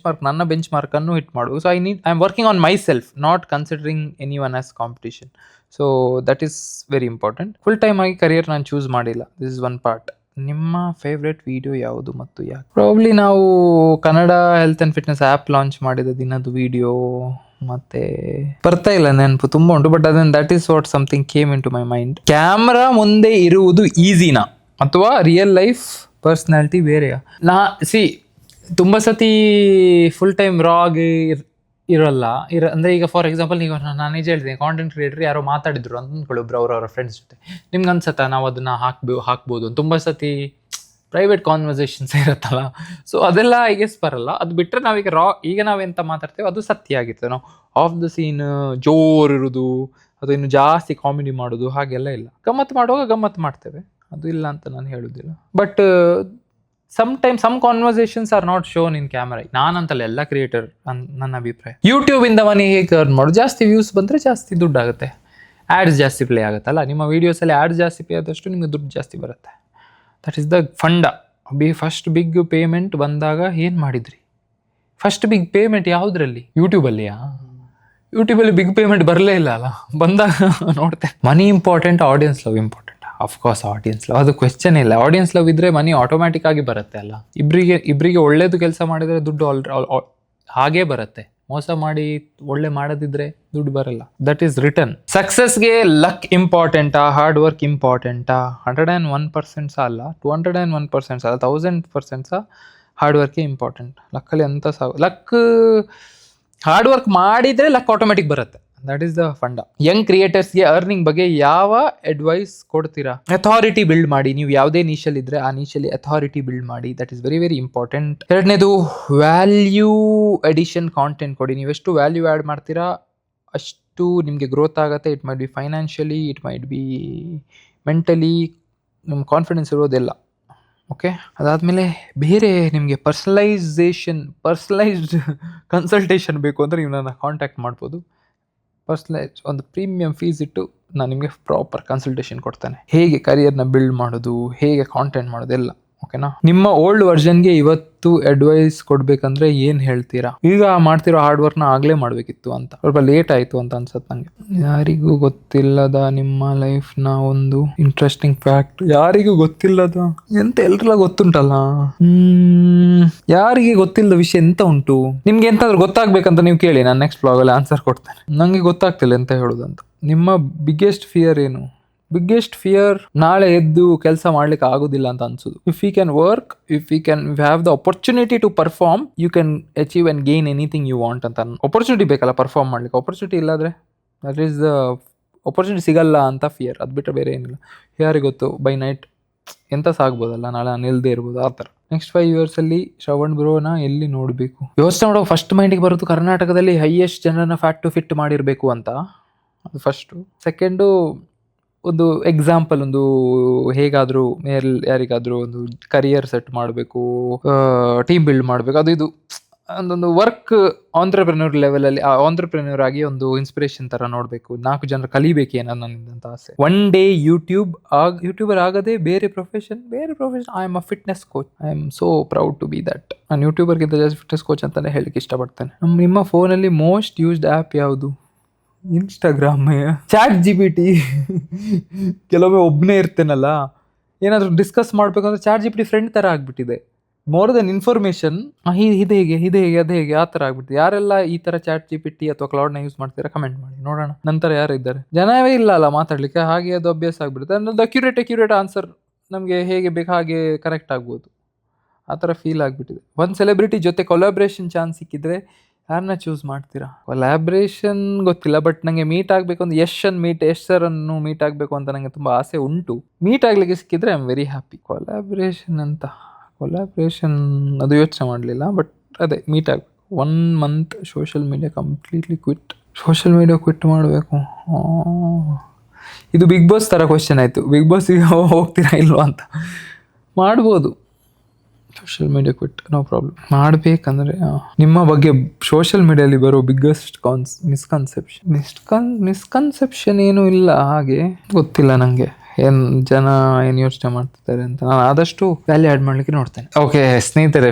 ನನ್ನ ಬೆಂಚ್ ಮಾರ್ಕನ್ನು ಹಿಟ್ ಮಾಡುವ. So I am working on my self, not considering any one as competition. So that is very important. Full time ಆಗಿ ಕರಿಯರ್ ನಾನು ಚೂಸ್ ಮಾಡಿಲ್ಲ, ದಿಸ್ ಇಸ್ ಒನ್ ಪಾರ್ಟ್. ನಿಮ್ಮ ಫೇವ್ರೆಟ್ ವಿಡಿಯೋ ಯಾವುದು ಮತ್ತು ಯಾಕೆ? ಪ್ರಾಬ್ಲಿ ನಾವು Kannada health and fitness app launch ಮಾಡಿದ ದಿನದ ವಿಡಿಯೋ, ಮತ್ತೆ ಬರ್ತಾ ಇಲ್ಲ ನೆನಪು, ತುಂಬ ಉಂಟು. ಬಟ್ ಅದನ್ನು that is what something came in to my mind. Camera ಮುಂದೆ ಇರುವುದು ಈಸಿನಾ ಅಥವಾ ರಿಯಲ್ ಲೈಫ್ ಪರ್ಸ್ನಾಲಿಟಿ ಬೇರೆಯಾ? ತುಂಬ ಸತಿ ಫುಲ್ ಟೈಮ್ ರಾಗ್ ಇರೋಲ್ಲ. ಅಂದರೆ ಈಗ ಫಾರ್ ಎಕ್ಸಾಂಪಲ್ ನೀವು ನಾನು ನಿಜ ಹೇಳ್ತೀನಿ, ಕಾಂಟೆಂಟ್ ಕ್ರಿಯೇಟರ್ ಯಾರೋ ಮಾತಾಡಿದ್ರು ಅಂತ ಅಂದ್ಕೊಳ್ಳಿ ಅವರವರ ಫ್ರೆಂಡ್ಸ್ ಜೊತೆ, ನಿಮ್ಗೆ ಅನ್ಸತ್ತಾ ನಾವು ಅದನ್ನು ಹಾಕ್ಬೋದು ಅಂತ? ತುಂಬ ಸತಿ ಪ್ರೈವೇಟ್ ಕಾನ್ವರ್ಸೇಷನ್ಸ್ ಇರುತ್ತಲ್ಲ, ಸೊ ಅದೆಲ್ಲ ಐ ಗೆಸ್ ಬರಲ್ಲ. ಅದು ಬಿಟ್ಟರೆ ನಾವೀಗ ಈಗ ನಾವೆಂತ ಮಾತಾಡ್ತೇವೆ ಅದು ಸತ್ಯ ಆಗಿರ್ತದೆ. ನಾವು ಆಫ್ ದ ಸೀನ್ ಜೋರು ಇರೋದು, ಅದು ಇನ್ನು ಜಾಸ್ತಿ ಕಾಮಿಡಿ ಮಾಡೋದು ಹಾಗೆಲ್ಲ ಇಲ್ಲ. ಗಮ್ಮತ್ತು ಮಾಡುವಾಗ ಗಮ್ಮತ್ತು ಮಾಡ್ತೇವೆ, ಅದು ಇಲ್ಲ ಅಂತ ನಾನು ಹೇಳೋದಿಲ್ಲ. But some conversations are not shown in camera. ನಾನಂತಲ್ಲ, ಎಲ್ಲ ಕ್ರಿಯೇಟರ್ ನನ್ನ ಅಭಿಪ್ರಾಯ. ಯೂಟ್ಯೂಬಿಂದ ಮನಿ ಹೇಗೆ ಅರ್ನ್ ಮಾಡೋದು? ಜಾಸ್ತಿ ವ್ಯೂಸ್ ಬಂದರೆ ಜಾಸ್ತಿ ದುಡ್ಡಾಗುತ್ತೆ, ಆ್ಯಡ್ಸ್ ಜಾಸ್ತಿ ಪ್ಲೇ ಆಗುತ್ತಲ್ಲ. ನಿಮ್ಮ ವೀಡಿಯೋಸಲ್ಲಿ ಆ್ಯಡ್ಸ್ ಜಾಸ್ತಿ ಪ್ಲೇ ಆದಷ್ಟು ನಿಮಗೆ ದುಡ್ಡು ಜಾಸ್ತಿ ಬರುತ್ತೆ. That is the funda. First big payment ಬಂದಾಗ ಏನು ಮಾಡಿದ್ರಿ? ಫಸ್ಟ್ ಬಿಗ್ ಪೇಮೆಂಟ್ ಯಾವುದ್ರಲ್ಲಿ? ಯೂಟ್ಯೂಬಲ್ಲಿಯಾ? ಯೂಟ್ಯೂಬಲ್ಲಿ ಬಿಗ್ ಪೇಮೆಂಟ್ ಬರಲೇ ಇಲ್ಲ ಅಲ್ಲ, ಬಂದಾಗ ನೋಡ್ತೆ. Money important, audience love important? Of course audience love, ಅದು ಕ್ವೆಶ್ಚನ್ ಇಲ್ಲ. ಆಡಿಯನ್ಸ್ ಲವ್ ಇದ್ದರೆ ಮನಿ ಆಟೋಮ್ಯಾಟಿಕ್ ಆಗಿ ಬರುತ್ತೆ ಅಲ್ಲ. ಇಬ್ಬರಿಗೆ ಒಳ್ಳೇದು ಕೆಲಸ ಮಾಡಿದರೆ ದುಡ್ಡು ಹಾಗೇ ಬರುತ್ತೆ. ಮೋಸ ಮಾಡಿ ಒಳ್ಳೆ ಮಾಡದಿದ್ರೆ ದುಡ್ಡು ಬರಲ್ಲ. That is return. ಸಕ್ಸಸ್ಗೆ ಲಕ್ ಇಂಪಾರ್ಟೆಂಟಾ, ಹಾರ್ಡ್ ವರ್ಕ್ ಇಂಪಾರ್ಟೆಂಟಾ? 101% ಅಲ್ಲ, 201% ಅಲ್ಲ, 1000% ಹಾರ್ಡ್ ವರ್ಕೇ ಇಂಪಾರ್ಟೆಂಟ್. ಲಕ್ಕಲ್ಲಿ ಅಂತ ಲಕ್, ಹಾರ್ಡ್ ವರ್ಕ್ ಮಾಡಿದರೆ ಲಕ್ ಆಟೋಮೆಟಿಕ್ ಬರುತ್ತೆ. That is the funda. Young ಕ್ರಿಯೇಟರ್ಸ್ಗೆ ಅರ್ನಿಂಗ್ ಬಗ್ಗೆ ಯಾವ ಅಡ್ವೈಸ್ ಕೊಡ್ತೀರಾ? ಅಥಾರಿಟಿ ಬಿಲ್ಡ್ ಮಾಡಿ. ನೀವು ಯಾವುದೇ ನೀಶಲ್ಲಿ ಇದ್ರೆ ಆ ನೀಶಲ್ಲಿ ಅಥಾರಿಟಿ ಬಿಲ್ಡ್ ಮಾಡಿ. That is very very important. ಎರಡನೇದು, ವ್ಯಾಲ್ಯೂ ಅಡಿಷನ್ ಕಾಂಟೆಂಟ್ ಕೊಡಿ. ನೀವೆಷ್ಟು ವ್ಯಾಲ್ಯೂ ಆ್ಯಡ್ ಮಾಡ್ತೀರಾ ಅಷ್ಟು ನಿಮಗೆ ಗ್ರೋತ್ ಆಗುತ್ತೆ. It might be financially, it might be mentally, ನಿಮ್ಮ ಕಾನ್ಫಿಡೆನ್ಸ್ ಇರೋದೆಲ್ಲ. ಓಕೆ, ಅದಾದಮೇಲೆ ಬೇರೆ ನಿಮಗೆ ಪರ್ಸನಲೈಸ್ಡ್ ಕನ್ಸಲ್ಟೇಷನ್ ಬೇಕು ಅಂದರೆ ನೀವು ನನ್ನ ಕಾಂಟ್ಯಾಕ್ಟ್ ಮಾಡ್ಬೋದು. ಒಂದು ಪ್ರೀಮಿಯಂ ಫೀಸ್ ಇಟ್ಟು ನಾನು ನಿಮಗೆ ಪ್ರಾಪರ್ ಕನ್ಸಲ್ಟೇಷನ್ ಕೊಡ್ತೇನೆ. ಹೇಗೆ ಕರಿಯರ್ನ ಬಿಲ್ಡ್ ಮಾಡೋದು, ಹೇಗೆ ಕಾಂಟೆಂಟ್ ಮಾಡೋದು ಎಲ್ಲ. ಓಕೆನಾ? ನಿಮ್ಮ ಓಲ್ಡ್ ವರ್ಷನ್ಗೆ ಇವತ್ತು ಅಡ್ವೈಸ್ ಕೊಡ್ಬೇಕಂದ್ರೆ ಏನು ಹೇಳ್ತೀರಾ? ಈಗ ಮಾಡ್ತಿರೋ ಹಾರ್ಡ್ ವರ್ಕ್ನ ಆಗಲೇ ಮಾಡಬೇಕಿತ್ತು ಅಂತ, ಸ್ವಲ್ಪ ಲೇಟ್ ಆಯಿತು ಅಂತ ಅನ್ಸತ್ತೆ ನನಗೆ. ಯಾರಿಗೂ ಗೊತ್ತಿಲ್ಲದ ನಿಮ್ಮ ಲೈಫ್ನ ಒಂದು ಇಂಟ್ರೆಸ್ಟಿಂಗ್ ಫ್ಯಾಕ್ಟ್. ಯಾರಿಗೂ ಗೊತ್ತಿಲ್ಲದ ಎಂತ? ಎಲ್ರೆಲ್ಲ ಗೊತ್ತುಂಟಲ್ಲ. ಯಾರಿಗೆ ಗೊತ್ತಿಲ್ಲದ ವಿಷಯ ಎಂತ ಉಂಟು? ನಿಮ್ಗೆ ಎಂತಾದ್ರೂ ಗೊತ್ತಾಗ್ಬೇಕಂತ ನೀವು ಕೇಳಿ, ನಾನು ನೆಕ್ಸ್ಟ್ ಬ್ಲಾಗಲ್ಲಿ ಆನ್ಸರ್ ಕೊಡ್ತೇನೆ. ನನಗೆ ಗೊತ್ತಾಗ್ತಿಲ್ಲ ಎಂತ ಹೇಳೋದಂತ. ನಿಮ್ಮ ಬಿಗ್ಗೆಸ್ಟ್ ಫಿಯರ್ ಏನು? ಬಿಗ್ಗೆಸ್ಟ್ ಫಿಯರ್ ನಾಳೆ ಎದ್ದು ಕೆಲಸ ಮಾಡ್ಲಿಕ್ಕೆ ಆಗೋದಿಲ್ಲ ಅಂತ ಅನ್ಸೋದು. If you can work, if you have the opportunity to perform, you can achieve and gain anything you want ಅಂತ. ಆಪರ್ಚುನಿಟಿ ಬೇಕಲ್ಲ ಪರ್ಫಾರ್ಮ್ ಮಾಡ್ಲಿಕ್ಕೆ. ಆಪರ್ಚುನಿಟಿ ಇಲ್ಲಾದ್ರೆ ದಟ್ ಈಸ್ ದ ಆಪರ್ಚುನಿಟಿ ಸಿಗಲ್ಲ ಅಂತ ಫಿಯರ್. ಅದು ಬಿಟ್ಟರೆ ಬೇರೆ ಏನಿಲ್ಲ. ಯಾರಿಗೆ ಗೊತ್ತು, ಬೈ ನೈಟ್ ಎಂತ ಸಾಗ್ಬೋದಲ್ಲ, ನಾಳೆ ನಾನು ಇಲ್ಲದೆ ಇರ್ಬೋದು, ಆ ಥರ. ನೆಕ್ಸ್ಟ್ 5 yearsಲ್ಲಿ ಶ್ರವಣ್ ಬ್ರೋನ ಎಲ್ಲಿ ನೋಡಬೇಕು? ಯೋಚನೆ ಮಾಡೋ ಫಸ್ಟ್ ಮೈಂಡಿಗೆ ಬರೋದು ಕರ್ನಾಟಕದಲ್ಲಿ ಹೈಯೆಸ್ಟ್ ಜನರನ್ನ ಫ್ಯಾಟ್ ಟು ಫಿಟ್ ಮಾಡಿರಬೇಕು ಅಂತ, ಅದು ಫಸ್ಟು. ಸೆಕೆಂಡು, ಒಂದು ಎಕ್ಸಾಂಪಲ್, ಒಂದು ಹೇಗಾದರೂ ಯಾರಿಗಾದರೂ ಒಂದು ಕರಿಯರ್ ಸೆಟ್ ಮಾಡಬೇಕು, ಟೀಮ್ ಬಿಲ್ಡ್ ಮಾಡಬೇಕು, ಅದು ಇದು ಒಂದೊಂದು ವರ್ಕ್ ಆಂಟ್ರಪ್ರೆನ್ಯೂರ್ ಲೆವೆಲಲ್ಲಿ ಆಂಟ್ರಪ್ರೆನ್ಯೂರ್ ಆಗಿ ಒಂದು ಇನ್ಸ್ಪಿರೇಷನ್ ಥರ ನೋಡಬೇಕು. 4 ಜನರು ಕಲಿಬೇಕೇನೋ ನನ್ನಿಂದಂತ ಆಸೆ. ಒನ್ ಡೇ ಯೂಟ್ಯೂಬರ್ ಆಗದೆ ಬೇರೆ profession. I am a fitness coach. I am so proud to be that. ನಾನು ಯೂಟ್ಯೂಬರ್ಗಿಂತ ಜಾಸ್ತಿ ಫಿಟ್ನೆಸ್ ಕೋಚ್ ಅಂತಲೇ ಹೇಳಕ್ಕೆ ಇಷ್ಟಪಡ್ತೇನೆ. ನಿಮ್ಮ ಫೋನಲ್ಲಿ ಮೋಸ್ಟ್ ಯೂಸ್ಡ್ ಆ್ಯಪ್ ಯಾವುದು? Instagram, chat GPT. ಕೆಲವೊಮ್ಮೆ ಒಬ್ಬನೇ ಇರ್ತೇನಲ್ಲ, ಏನಾದರೂ ಡಿಸ್ಕಸ್ ಮಾಡಬೇಕಂದ್ರೆ ಚಾಟ್ GPT ಫ್ರೆಂಡ್ ಥರ ಆಗಿಬಿಟ್ಟಿದೆ. ಮೋರ್ ದೆನ್ ಇನ್ಫಾರ್ಮೇಷನ್, ಇದು ಹೇಗೆ ಅದು ಹೇಗೆ ಆ ಥರ ಆಗ್ಬಿಟ್ಟಿದೆ. ಯಾರೆಲ್ಲ ಈ ಥರ ಚಾಟ್ GPT ಅಥವಾ ಕ್ಲೌಡ್ನ ಯೂಸ್ ಮಾಡ್ತೀರಾ ಕಮೆಂಟ್ ಮಾಡಿ ನೋಡೋಣ. ನಂತರ ಯಾರು ಇದ್ದಾರೆ? ಜನವೇ ಇಲ್ಲ ಅಲ್ಲ ಮಾತಾಡಲಿಕ್ಕೆ, ಹಾಗೆ ಅದು ಅಭ್ಯಾಸ ಆಗಿಬಿಡುತ್ತೆ. ಅನ್ನೋದು ಅಕ್ಯುರೇಟ್ ಆನ್ಸರ್ ನಮಗೆ ಹೇಗೆ ಬೇಕು ಹಾಗೆ ಕರೆಕ್ಟ್ ಆಗ್ಬೋದು, ಆ ಥರ ಫೀಲ್ ಆಗಿಬಿಟ್ಟಿದೆ. ಒಂದು ಸೆಲೆಬ್ರಿಟಿ ಜೊತೆ ಕೊಲಾಬ್ರೇಷನ್ ಚಾನ್ಸ್ ಸಿಕ್ಕಿದ್ರೆ ಯಾರನ್ನ ಚೂಸ್ ಮಾಡ್ತೀರಾ? ಕೊಲ್ಯಾಬ್ರೇಷನ್ ಗೊತ್ತಿಲ್ಲ, ಬಟ್ ನಂಗೆ ಮೀಟ್ ಆಗಬೇಕು ಅಂತ ಯಶ್ ಸರನ್ನು ಮೀಟ್ ಆಗಬೇಕು ಅಂತ ನಂಗೆ ತುಂಬ ಆಸೆ ಉಂಟು. ಮೀಟ್ ಆಗಲಿಕ್ಕೆ ಸಿಕ್ಕಿದ್ರೆ I am very happy. Collaboration ಅದು ಯೋಚನೆ ಮಾಡಲಿಲ್ಲ, ಬಟ್ ಅದೇ ಮೀಟ್ ಆಗಬೇಕು. 1 month social media completely social media quit ಮಾಡಬೇಕು. ಇದು ಬಿಗ್ ಬಾಸ್ ಥರ ಕ್ವೆಶ್ಚನ್ ಆಯಿತು. ಬಿಗ್ ಬಾಸಿಗೆ ಹೋಗ್ತೀರಾ ಇಲ್ವಾ ಅಂತ. ಮಾಡ್ಬೋದು social media quit, no problem. ಮಾಡಬೇಕಂದ್ರೆ ನಿಮ್ಮ ಬಗ್ಗೆ ಸೋಷಿಯಲ್ ಮೀಡಿಯಲ್ಲಿ ಬರೋ ಬಿಗ್ಗೆಸ್ಟ್ ಮಿಸ್ಕನ್ಸೆಪ್ಷನ್ ಏನೂ ಇಲ್ಲ, ಹಾಗೆ ಗೊತ್ತಿಲ್ಲ ನನಗೆ ಜನ ಏನು ಯೋಚನೆ ಮಾಡ್ತಿದ್ದಾರೆ ಅಂತ. ನಾನು ಆದಷ್ಟು ವ್ಯಾಲ್ಯೂ ಆ್ಯಡ್ ಮಾಡಲಿಕ್ಕೆ ನೋಡ್ತೇನೆ. ಓಕೆ ಸ್ನೇಹಿತರೆ,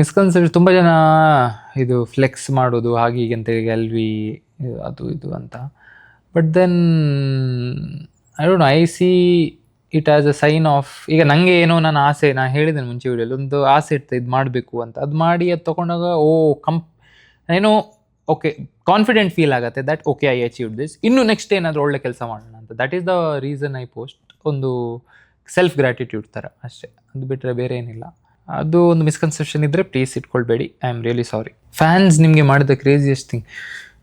ಮಿಸ್ಕನ್ಸೆಪ್ಷನ್ ತುಂಬ ಜನ ಇದು ಫ್ಲೆಕ್ಸ್ ಮಾಡೋದು ಹಾಗೆ ಹೀಗೆ ಅಂತೇಳಿ ಗೆಲ್ವಿ ಅದು ಇದು ಅಂತ. But then I don't know, I see it as a sign of. ಈಗ ನನಗೆ ಏನೋ ನನ್ನ ಆಸೆ, ನಾನು ಹೇಳಿದ್ದೇನೆ ಮುಂಚೆ ವಿಡಿಯೋಲಿ, ಒಂದು ಆಸೆ ಇರ್ತದೆ ಇದು ಮಾಡಬೇಕು ಅಂತ. ಅದು ಮಾಡಿ ಅದು ತೊಗೊಂಡಾಗ ಏನೋ ಓಕೆ ಕಾನ್ಫಿಡೆಂಟ್ ಫೀಲ್ ಆಗುತ್ತೆ that okay I achieved this, ಇನ್ನು ನೆಕ್ಸ್ಟ್ ಏನಾದರೂ ಒಳ್ಳೆ ಕೆಲಸ ಮಾಡೋಣ ಅಂತ. That is the reason I post. ಒಂದು ಸೆಲ್ಫ್ ಗ್ರ್ಯಾಟಿಟ್ಯೂಡ್ ಥರ ಅಷ್ಟೇ, ಅದು ಬಿಟ್ಟರೆ ಬೇರೆ ಏನಿಲ್ಲ. ಅದು ಒಂದು ಮಿಸ್ಕನ್ಸೆಪ್ಷನ್ ಇದ್ದರೆ ಪ್ಲೀಸ್ ಇಟ್ಕೊಳ್ಬೇಡಿ. I am really sorry. Fans ನಿಮಗೆ ಮಾಡಿದ ಕ್ರೇಜಿಯೆಸ್ಟ್ ಥಿಂಗ್,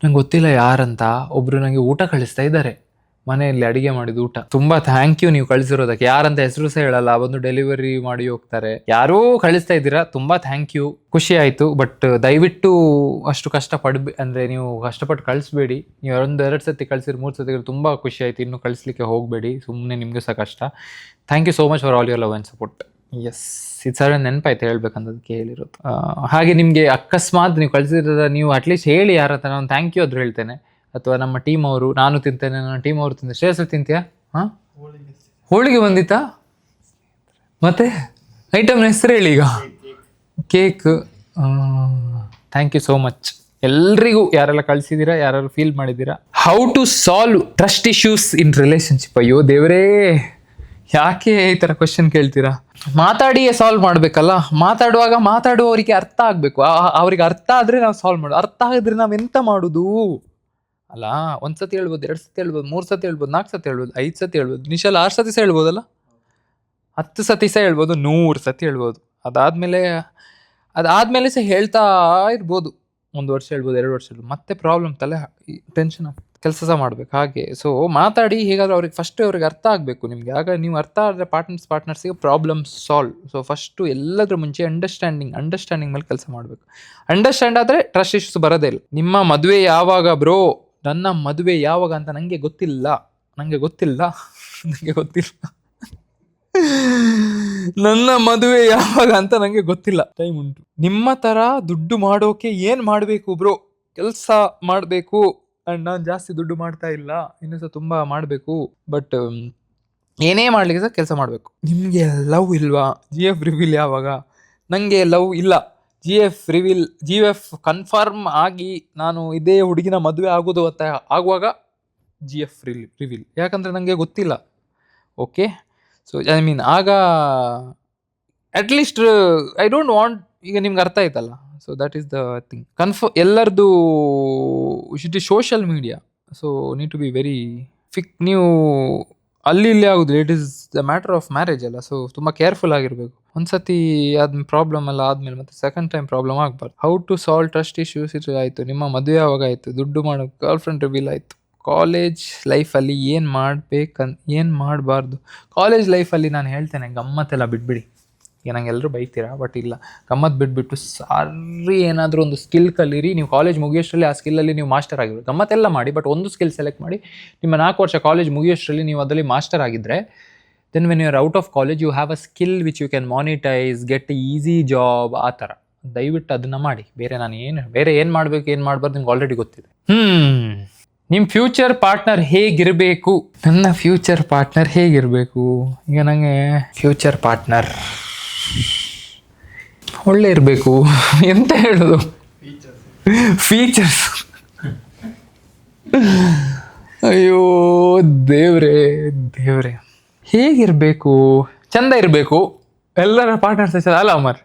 ನಂಗೆ ಗೊತ್ತಿಲ್ಲ ಯಾರಂತ, ಒಬ್ಬರು ನನಗೆ ಊಟ ಕಳಿಸ್ತಾ ಇದ್ದಾರೆ, ಮನೆಯಲ್ಲಿ ಅಡಿಗೆ ಮಾಡಿದ ಊಟ. ತುಂಬ ಥ್ಯಾಂಕ್ ಯು ನೀವು ಕಳಿಸಿರೋದಕ್ಕೆ. ಯಾರಂತ ಹೆಸರು ಸಹ ಹೇಳಲ್ಲ, ಬಂದು ಡೆಲಿವರಿ ಮಾಡಿ ಹೋಗ್ತಾರೆ. ಯಾರೋ ಕಳಿಸ್ತಾ ಇದ್ದೀರಾ, ತುಂಬ ಥ್ಯಾಂಕ್ ಯು, ಖುಷಿ ಆಯಿತು. ಬಟ್ ದಯವಿಟ್ಟು ಅಷ್ಟು ಅಂದರೆ ನೀವು ಕಷ್ಟಪಟ್ಟು ಕಳಿಸ್ಬೇಡಿ. ನೀವು 1-2 ಸತಿ ಕಳಿಸಿರಿ, 3 ಸತಿ ತುಂಬ ಖುಷಿ ಆಯಿತು. ಇನ್ನೂ ಕಳಿಸ್ಲಿಕ್ಕೆ ಹೋಗಬೇಡಿ, ಸುಮ್ಮನೆ ನಿಮಗೂ ಸಹ ಕಷ್ಟ. Thank you so much for all your love and support. Yes, ಇದು ಸರ್ ನೆನಪಾಯ್ತು ಹೇಳ್ಬೇಕಂತದಕ್ಕೆ ಹೇಳಿರೋದು. ಹಾಗೆ ನಿಮಗೆ ಅಕಸ್ಮಾತ್ ನೀವು ಕಳಿಸಿದ್ರೆ ನೀವು ಅಟ್ಲೀಸ್ಟ್ ಹೇಳಿ ಯಾರ ಹತ್ರ, ನಾನು ಥ್ಯಾಂಕ್ ಯು ಆದರೂ ಹೇಳ್ತೇನೆ. ಅಥವಾ ನಮ್ಮ ಟೀಮ್ ಅವರು, ನಾನು ತಿಂತೇನೆ, ನನ್ನ ಟೀಮ್ ಅವರು ತಿಂತಾರೆ. ಶ್ರೇಯಸ್ ತಿಂತೀಯಾ? ಹಾಂ, ಹೋಳಿಗೆ ಬಂದಿತ್ತಾ? ಮತ್ತೆ ಐಟಮ್ ಹೆಸರು ಹೇಳಿ ಈಗ. Cake. Thank you so much ಎಲ್ರಿಗೂ, ಯಾರೆಲ್ಲ ಕಳಿಸಿದ್ದೀರಾ, ಯಾರು ಫೀಲ್ ಮಾಡಿದ್ದೀರಾ. How to solve trust issues in relationship. ಅಯ್ಯೋ ದೇವರೇ, ಯಾಕೆ ಈ ಥರ ಕ್ವೆಶನ್ ಕೇಳ್ತೀರಾ? ಮಾತಾಡಿಯೇ ಸಾಲ್ವ್ ಮಾಡಬೇಕಲ್ಲ. ಮಾತಾಡುವವರಿಗೆ ಅರ್ಥ ಆಗಬೇಕು. ಅವ್ರಿಗೆ ಅರ್ಥ ಆದರೆ ನಾವು ಸಾಲ್ವ್ ಮಾಡೋದು. ಅರ್ಥ ಆಗಿದ್ರೆ ನಾವೆಂತ ಮಾಡೋದು ಅಲ್ಲ. 1 ಸತಿ ಹೇಳ್ಬೋದು, 2 ಸತಿ ಹೇಳ್ಬೋದು, 3 ಸತಿ ಹೇಳ್ಬೋದು, 4 ಸತಿ ಹೇಳ್ಬೋದು, 5 ಸತಿ ಹೇಳ್ಬೋದು, ನಿಶಾಲ್ 6 ಸತಿ ಸಹ ಹೇಳ್ಬೋದಲ್ಲ, 10 ಸತಿ ಸಹ ಹೇಳ್ಬೋದು, 100 ಸತಿ ಹೇಳ್ಬೋದು. ಅದಾದ್ಮೇಲೆ ಸಹ ಹೇಳ್ತಾ ಇರ್ಬೋದು. 1 ವರ್ಷ ಹೇಳ್ಬೋದು, 2 ವರ್ಷ ಹೇಳ್ಬೋದು. ಮತ್ತೆ ಪ್ರಾಬ್ಲಮ್, ಟೆನ್ಷನ್ ಆಗ್ತದೆ. ಕೆಲಸ ಸಹ ಮಾಡ್ಬೇಕು ಹಾಗೆ. ಸೊ ಮಾತಾಡಿ, ಹೇಗಾದ್ರೂ ಅವ್ರಿಗೆ ಅರ್ಥ ಆಗಬೇಕು ನಿಮಗೆ. ಆಗ ನೀವು ಅರ್ಥ ಆದರೆ ಪಾರ್ಟ್ನರ್ಸಿಗೆ ಪ್ರಾಬ್ಲಮ್ ಸಾಲ್ವ್. ಸೊ ಫಸ್ಟು ಎಲ್ಲದ್ರ ಮುಂಚೆ ಅಂಡರ್ಸ್ಟ್ಯಾಂಡಿಂಗ್ ಮೇಲೆ ಕೆಲಸ ಮಾಡಬೇಕು. ಅಂಡರ್ಸ್ಟ್ಯಾಂಡ್ ಆದರೆ ಟ್ರಸ್ಟ್ ಇಶ್ಯೂಸ್ ಬರೋದೇ ಇಲ್ಲ. ನಿಮ್ಮ ಮದುವೆ ಯಾವಾಗ ಬ್ರೋ? ನನ್ನ ಮದುವೆ ಯಾವಾಗ ಅಂತ ನನಗೆ ಗೊತ್ತಿಲ್ಲ. ನನ್ನ ಮದುವೆ ಯಾವಾಗ ಅಂತ ನನಗೆ ಗೊತ್ತಿಲ್ಲ. ಟೈಮ್ ಉಂಟು. ನಿಮ್ಮ ಥರ ದುಡ್ಡು ಮಾಡೋಕೆ ಏನು ಮಾಡಬೇಕು ಬ್ರೋ? ಕೆಲಸ ಮಾಡಬೇಕು. ಆ್ಯಂಡ್ ನಾನು ಜಾಸ್ತಿ ದುಡ್ಡು ಮಾಡ್ತಾ ಇಲ್ಲ, ಇನ್ನೂ ಸಹ ತುಂಬ ಮಾಡಬೇಕು. ಬಟ್ ಏನೇ ಮಾಡಲಿಕ್ಕೆ ಸಹ ಕೆಲಸ ಮಾಡಬೇಕು. ನಿಮಗೆ ಲವ್ ಇಲ್ವಾ? GF ರಿವೀಲ್ ಯಾವಾಗ? ನನಗೆ ಲವ್ ಇಲ್ಲ. GF ಕನ್ಫರ್ಮ್ ಆಗಿ ನಾನು ಇದೇ ಹುಡುಗಿನ ಮದುವೆ ಆಗೋದು ಅಂತ ಆಗುವಾಗ GF ರಿವೀಲ್. ಯಾಕಂದರೆ ನನಗೆ ಗೊತ್ತಿಲ್ಲ. ಓಕೆ, ಸೊ ಐ ಮೀನ್ ಆಗ ಅಟ್ಲೀಸ್ಟ್ ಐ ಡೋಂಟ್ ವಾಂಟ್. ಈಗ ನಿಮ್ಗೆ ಅರ್ಥ ಆಯ್ತಲ್ಲ. So that is the thing. ಎಲ್ಲರದು it is social media. So need to be very ನೀವು ಇಲ್ಲಿ ಆಗೋದಿಲ್ಲ. It is the matter of marriage ಅಲ್ಲ. ಸೊ ತುಂಬ ಕೇರ್ಫುಲ್ ಆಗಿರಬೇಕು. ಒಂದ್ಸತಿ ಪ್ರಾಬ್ಲಮ್ ಎಲ್ಲ ಆದಮೇಲೆ ಮತ್ತೆ ಸೆಕೆಂಡ್ ಟೈಮ್ ಪ್ರಾಬ್ಲಮ್ ಆಗಬಾರ್ದು. How to solve trust issues ಇದು ಆಯಿತು. ನಿಮ್ಮ ಮದುವೆ ಯಾವಾಗ ಆಯಿತು? ದುಡ್ಡು ಮಾಡೋ ಗರ್ಲ್ ಫ್ರೆಂಡ್ ರಿವೀಲ್ ಆಯಿತು. ಕಾಲೇಜ್ ಲೈಫಲ್ಲಿ ಏನು ಮಾಡಬಾರ್ದು? ಕಾಲೇಜ್ ಲೈಫಲ್ಲಿ ನಾನು ಹೇಳ್ತೇನೆ, ಗಮ್ಮತ್ತೆಲ್ಲ ಬಿಟ್ಬಿಡಿ. ಈಗ ನಂಗೆ ಎಲ್ಲರೂ ಬೈತೀರಾ, ಬಟ್ ಇಲ್ಲ, ಗಮ್ಮತ್ತು ಬಿಟ್ಬಿಟ್ಟು ಸಾರಿ ಏನಾದರೂ ಒಂದು ಸ್ಕಿಲ್ ಕಲೀರಿ. ನೀವು ಕಾಲೇಜ್ ಮುಗಿಯೋಷ್ಟರಲ್ಲಿ ಆ ಸ್ಕಿಲ್ಲಲ್ಲಿ ನೀವು ಮಾಸ್ಟರ್ ಆಗಿರ್ಬೇಕು. ಗಮ್ಮತ್ತೆಲ್ಲ ಮಾಡಿ, ಬಟ್ ಒಂದು ಸ್ಕಿಲ್ ಸೆಲೆಕ್ಟ್ ಮಾಡಿ. ನಿಮ್ಮ 4 ವರ್ಷ ಕಾಲೇಜ್ ಮುಗಿಯೋಷ್ಟರಲ್ಲಿ ನೀವು ಅದರಲ್ಲಿ ಮಾಸ್ಟರ್ ಆಗಿದ್ದರೆ, then when you are out of college you have a skill which you can monetize, get easy job, ಆ ಥರ. ದಯವಿಟ್ಟು ಅದನ್ನು ಮಾಡಿ. ಬೇರೆ ಏನು ಮಾಡಬೇಕು, ಏನು ಮಾಡಬಾರ್ದು ನಿಮ್ಗೆ ಆಲ್ರೆಡಿ ಗೊತ್ತಿದೆ. ನಿಮ್ಮ ಫ್ಯೂಚರ್ ಪಾರ್ಟ್ನರ್ ಹೇಗಿರಬೇಕು? ನನ್ನ ಫ್ಯೂಚರ್ ಪಾರ್ಟ್ನರ್ ಹೇಗಿರಬೇಕು? ಈಗ ನನಗೆ ಫ್ಯೂಚರ್ ಪಾರ್ಟ್ನರ್ ಒಳ್ಳೆ ಇರಬೇಕು. ಎಂತ ಹೇಳೋದು? ಫೀಚರ್ಸ್. ಅಯ್ಯೋ ದೇವ್ರೆ, ಹೇಗಿರಬೇಕು? ಚಂದ ಇರಬೇಕು. ಎಲ್ಲರ ಪಾರ್ಟ್ನರ್ಸ್ ಅಲ್ಲ ಅಮರ್.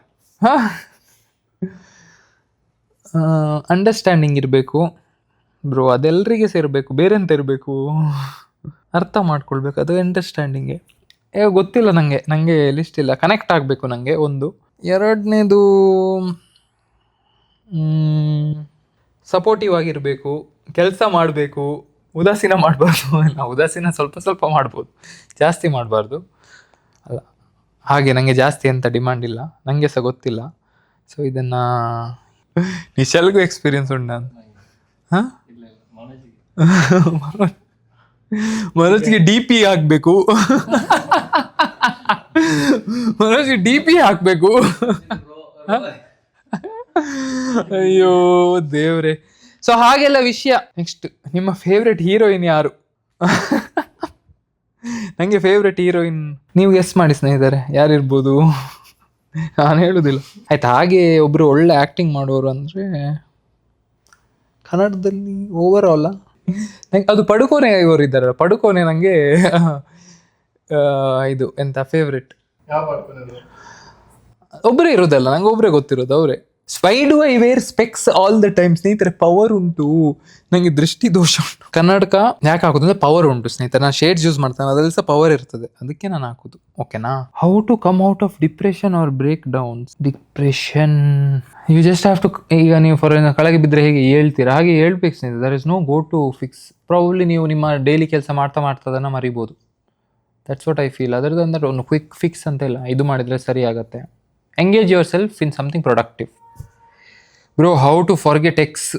ಅಂಡರ್ಸ್ಟ್ಯಾಂಡಿಂಗ್ ಇರಬೇಕು ಬ್ರೋ. ಅದೆಲ್ಲರಿಗೆ ಸೇರಬೇಕು. ಬೇರೆ ಎಂತ ಇರಬೇಕು? ಅರ್ಥ ಮಾಡ್ಕೊಳ್ಬೇಕು. ಅದು ಅಂಡರ್ಸ್ಟ್ಯಾಂಡಿಂಗೆ. ಗೊತ್ತಿಲ್ಲ ನನಗೆ ಲಿಸ್ಟ್ ಇಲ್ಲ. ಕನೆಕ್ಟ್ ಆಗಬೇಕು ನನಗೆ. ಒಂದು. ಎರಡನೇದು ಸಪೋರ್ಟಿವ್ ಆಗಿರಬೇಕು, ಕೆಲಸ ಮಾಡಬೇಕು, ಉದಾಸೀನ ಮಾಡಬಾರ್ದು. ಇಲ್ಲ, ಉದಾಸೀನ ಸ್ವಲ್ಪ ಸ್ವಲ್ಪ ಮಾಡ್ಬೋದು, ಜಾಸ್ತಿ ಮಾಡಬಾರ್ದು ಅಲ್ಲ. ಹಾಗೆ ನನಗೆ ಜಾಸ್ತಿ ಅಂತ ಡಿಮಾಂಡ್ ಇಲ್ಲ, ನನಗೆ ಸಹ ಗೊತ್ತಿಲ್ಲ. ಸೊ ಇದನ್ನು ನಿಶಲ್ಗೂ ಎಕ್ಸ್ಪೀರಿಯನ್ಸ್ ಉಂಟು ನಾನು. ಹಾಂ, ಮನೋಜ್ಗೆ ಡಿ ಪಿ ಹಾಕ್ಬೇಕು, ಮನೋಜ್ಗೆ ಡಿ ಪಿ ಹಾಕ್ಬೇಕು. ಅಯ್ಯೋ ದೇವ್ರೆ. ಸೊ ಹಾಗೆಲ್ಲ ವಿಷಯ. ನೆಕ್ಸ್ಟ್, ನಿಮ್ಮ ಫೇವ್ರೆಟ್ ಹೀರೋಯಿನ್ ಯಾರು? ನನಗೆ ಫೇವ್ರೆಟ್ ಹೀರೋಯಿನ್ ನೀವು ಗೆಸ್ ಮಾಡಿ ಸ್ನೇಹಿತರೆ, ಯಾರಿರ್ಬೋದು? ನಾನು ಹೇಳುದಿಲ್ಲ ಆಯ್ತಾ. ಹಾಗೆ ಒಬ್ರು ಒಳ್ಳೆ ಆಕ್ಟಿಂಗ್ ಮಾಡೋರು ಅಂದ್ರೆ ಕನ್ನಡದಲ್ಲಿ ಓವರ್ ಆಲ್ ನಂಗೆ ಅದು ಪಡುಕೋನೆ ಇವರು ಇದ್ದಾರಲ್ಲ, ಪಡುಕೋನೆ ನನಗೆ ಇದು ಎಂತ ಫೇವ್ರೆಟ್. ಒಬ್ಬರೇ ಇರೋದಲ್ಲ, ನಂಗೆ ಒಬ್ಬರೇ ಗೊತ್ತಿರೋದು, ಅವರೇ. Why do I wear specs all the time? ಸ್ನೇಹಿತರೆ, ಪವರ್ ಉಂಟು, ನನಗೆ ದೃಷ್ಟಿ ದೋಷ ಉಂಟು. ಕನ್ನಡಕ ಯಾಕೆ ಹಾಕೋದು ಅಂದ್ರೆ ಪವರ್ ಉಂಟು ಸ್ನೇಹಿತರೆ. ನಾನು ಶೇಡ್ಸ್ ಯೂಸ್ ಮಾಡ್ತೇನೆ, ಅದ್ರಲ್ಲಿ ಸಹ ಪವರ್ ಇರ್ತದೆ, ಅದಕ್ಕೆ ನಾನು ಹಾಕೋದು. ಓಕೆನಾ? How to come out of depression or breakdowns? Depression you just have to, ಈಗ ನೀವು ಫಾರ್ ಕೆಳಗೆ ಬಿದ್ದರೆ ಹೇಗೆ ಹೇಳ್ತೀರಾ ಹಾಗೆ ಹೇಳ್ಬೇಕು ಸ್ನೇಹಿತರೆ. There is no go to fix. Probably ನೀವು ನಿಮ್ಮ ಡೈಲಿ ಕೆಲಸ ಮಾಡ್ತಾ ಅದನ್ನು ಮರಿಬೋದು. That's what I feel. ಅದರದ್ದು ಅಂದ್ರೆ ಒಂದು ಕ್ವಿಕ್ ಫಿಕ್ಸ್ ಅಂತ ಇಲ್ಲ, ಇದು ಮಾಡಿದರೆ ಸರಿ ಆಗುತ್ತೆ. Engage yourself in something productive. Bro, how to forget ex?